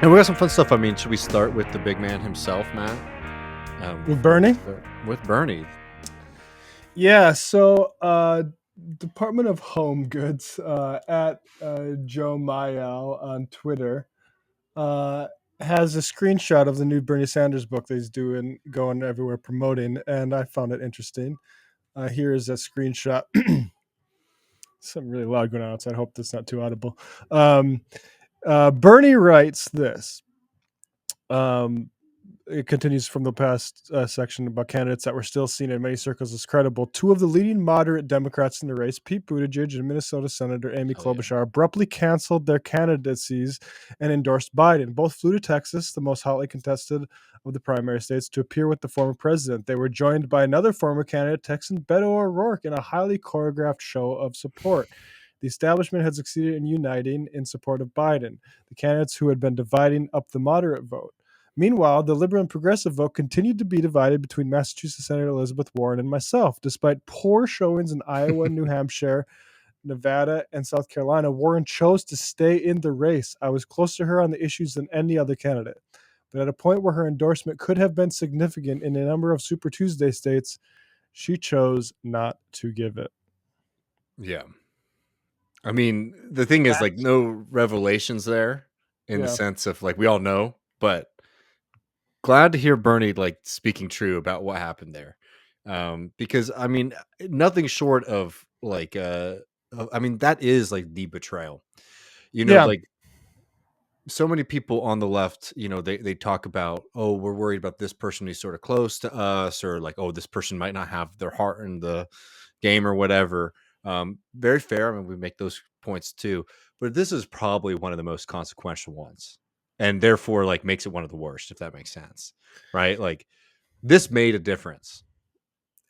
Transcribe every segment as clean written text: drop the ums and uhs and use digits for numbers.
And we got some fun stuff. I mean, should we start with the big man himself, Matt? With Before we Bernie? start with Bernie. Yeah, so Department of Home Goods at Joe Mayal on Twitter uh, has a screenshot of the new Bernie Sanders book that he's doing, going everywhere promoting, and I found it interesting. Here is a screenshot. Something really loud going on outside. I hope that's not too audible. Um, Bernie writes this. Um, it continues from the past section about candidates that were still seen in many circles as credible. Two of the leading moderate Democrats in the race, Pete Buttigieg and Minnesota Senator Amy Hell yeah. Klobuchar, abruptly canceled their candidacies and endorsed Biden. Both flew to Texas, the most hotly contested of the primary states, to appear with the former president. They were joined by another former candidate, Texan Beto O'Rourke, in a highly choreographed show of support. The establishment had succeeded in uniting in support of Biden, the candidates who had been dividing up the moderate vote. Meanwhile, the liberal and progressive vote continued to be divided between Massachusetts Senator Elizabeth Warren and myself. Despite poor showings in Iowa, New Hampshire, Nevada, and South Carolina, Warren chose to stay in the race. I was closer to her on the issues than any other candidate. But at a point where her endorsement could have been significant in a number of Super Tuesday states, she chose not to give it. Yeah. I mean, the thing is, like, That's, no revelations there in the yeah. sense of, like, we all know, but glad to hear Bernie, like, speaking true about what happened there. Because, I mean, nothing short of, like, I mean, that is, like, the betrayal. Yeah. Like, so many people on the left, they talk about, oh, we're worried about this person who's sort of close to us, or like, oh, this person might not have their heart in the game or whatever. Very fair. I mean, we make those points too, but this is probably one of the most consequential ones, and therefore, like, makes it one of the worst, if that makes sense, right? Like, this made a difference.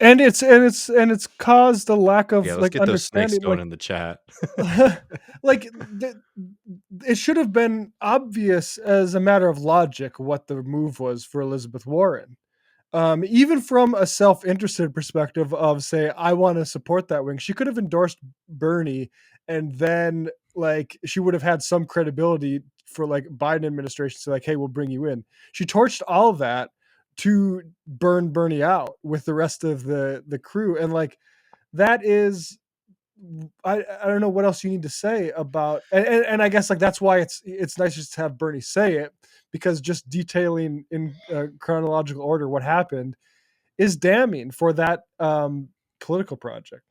And it's caused a lack Yeah, of let's like get those snakes understanding, going like in the chat. like it should have been obvious as a matter of logic what the move was for Elizabeth Warren. Even from a self-interested perspective of say, I want to support that wing, she could have endorsed Bernie, and then like she would have had some credibility for like Biden administration to like, hey, we'll bring you in. She torched all of that to burn Bernie out with the rest of the crew, and like that is I don't know what else you need to say about and I guess like that's why it's nice just to have Bernie say it, because just detailing in chronological order what happened is damning for that political project.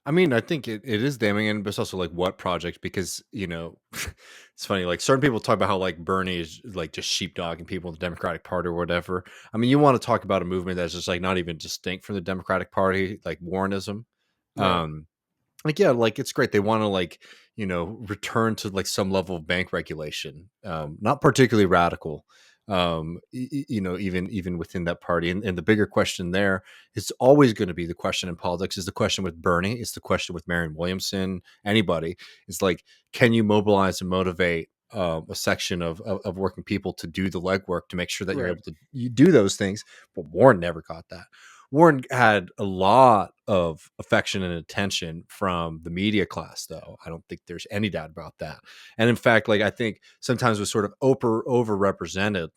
I mean, I think it is damning, and but it's also like what project, because it's funny. Like, certain people talk about how, like, Bernie is like just sheepdogging people in the Democratic Party or whatever. I mean, you want to talk about a movement that's just like not even distinct from the Democratic Party, like Warrenism. Right. Um, like, yeah, like, it's great. They want to, like, return to like some level of bank regulation. Not particularly radical. Even within that party, and the bigger question there is always going to be the question in politics, is the question with Bernie, it's the question with Marianne Williamson, anybody. It's like, can you mobilize and motivate a section of working people to do the legwork to make sure that you're Right. able to you do those things? But Warren never got that. Warren had a lot of affection and attention from the media class, though. I don't think there's any doubt about that. And in fact, like, I think sometimes was sort of overrepresented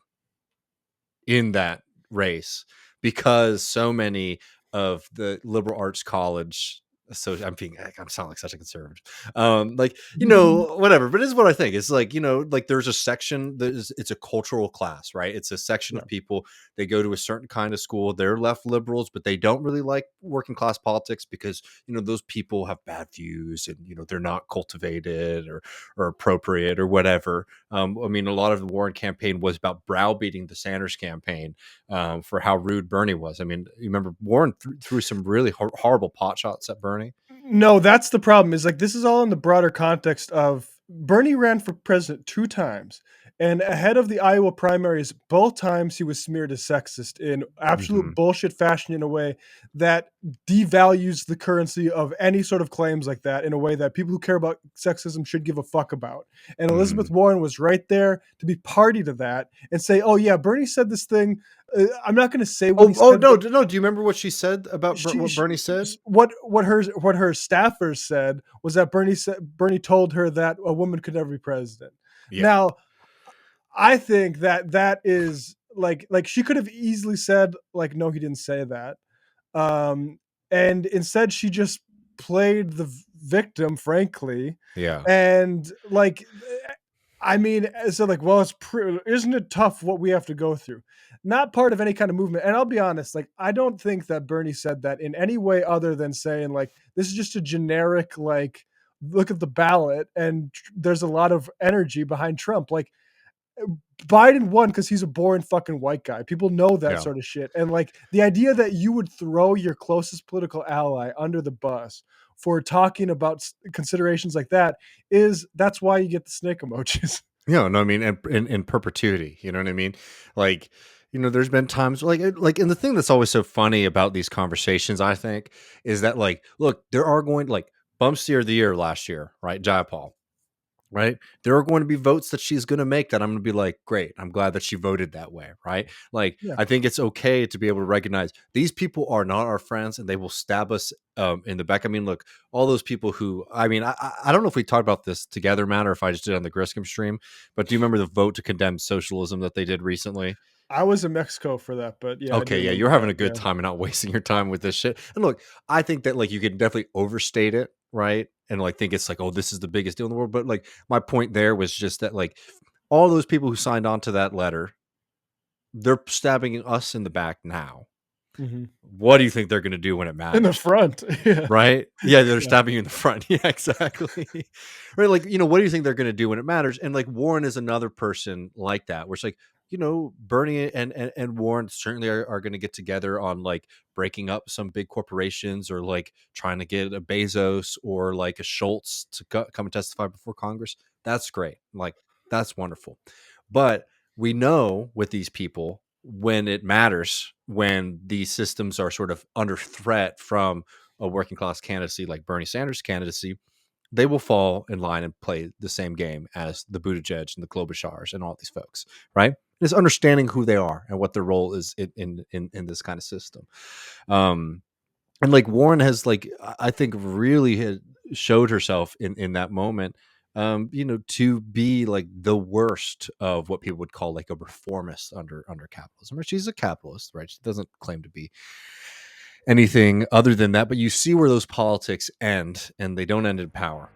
in that race, because so many of the liberal arts college, so I'm sounding like such a conservative, like, whatever, but it's what I think. It's like, like, there's a section that is, it's a cultural class, right? It's a section Yeah. of people, they go to a certain kind of school, they're left liberals, but they don't really like working class politics, because those people have bad views, and they're not cultivated or appropriate or whatever. I mean, a lot of the Warren campaign was about browbeating the Sanders campaign, for how rude Bernie was. I mean, you remember Warren threw some really horrible pot shots at Bernie. No, that's the problem. Is like this is all in the broader context of Bernie ran for president two times, and ahead of the Iowa primaries, both times he was smeared as sexist in Hmm. absolute bullshit fashion, in a way that devalues the currency of any sort of claims like that, in a way that people who care about sexism should give a fuck about. And Elizabeth Hmm. Warren was right there to be party to that and say, "Oh yeah, Bernie said this thing." I'm not going to say what he Oh said, no, but no. Do you remember what she said about what she Bernie said? what her staffers said was that Bernie told her that a woman could never be president. Yeah. Now, I think that that is like she could have easily said like no, he didn't say that. Um, and instead she just played the victim, frankly. Yeah. And like, I mean, so like, well, isn't it tough what we have to go through? Not part of any kind of movement. And I'll be honest, like, I don't think that Bernie said that in any way other than saying like this is just a generic like look at the ballot and there's a lot of energy behind Trump. Like Biden won because he's a boring fucking white guy. People know that Yeah. sort of shit. And like the idea that you would throw your closest political ally under the bus for talking about considerations like that is that's why you get the snake emojis. Yeah, no, I mean, in perpetuity, you know what I mean? Like, there's been times and the thing that's always so funny about these conversations, I think, is that like, look, there are going like bump steer of the year last year, right? Jayapal, right? There are going to be votes that she's going to make that I'm going to be like, great, I'm glad that she voted that way, right? Like, Yeah. I think it's okay to be able to recognize these people are not our friends and they will stab us in the back. I mean, look, all those people who, I mean, I don't know if we talked about this together, Matt, or if I just did it on the Griscom stream, but do you remember the vote to condemn socialism that they did recently? I was in Mexico for that, but yeah, I do Okay, yeah, remember you're having that. a good Yeah. time and not wasting your time with this shit. And look, I think that like you can definitely overstate it, right? And like think it's like, oh, this is the biggest deal in the world. But like my point there was just that like all those people who signed on to that letter, they're stabbing us in the back now. Hmm. What do you think they're going to do when it In the matters? front. Yeah. Right? Yeah, they're Yeah. stabbing you in the front. Yeah, exactly. Right? Like, what do you think they're going to do when it matters? And like Warren is another person like that, where it's like, Bernie and Warren certainly are going to get together on like breaking up some big corporations or like trying to get a Bezos or like a Schultz to come and testify before Congress. That's great. Like, that's wonderful. But we know with these people when it matters, when these systems are sort of under threat from a working class candidacy like Bernie Sanders' candidacy, they will fall in line and play the same game as the Buttigieg and the Klobuchars and all these folks, right? It's understanding who they are and what their role is in this kind of system. Um, and like Warren has like I think really had showed herself in that moment, to be like the worst of what people would call like a reformist under capitalism. Or she's a capitalist, right? She doesn't claim to be anything other than that, but you see where those politics end, and they don't end in power.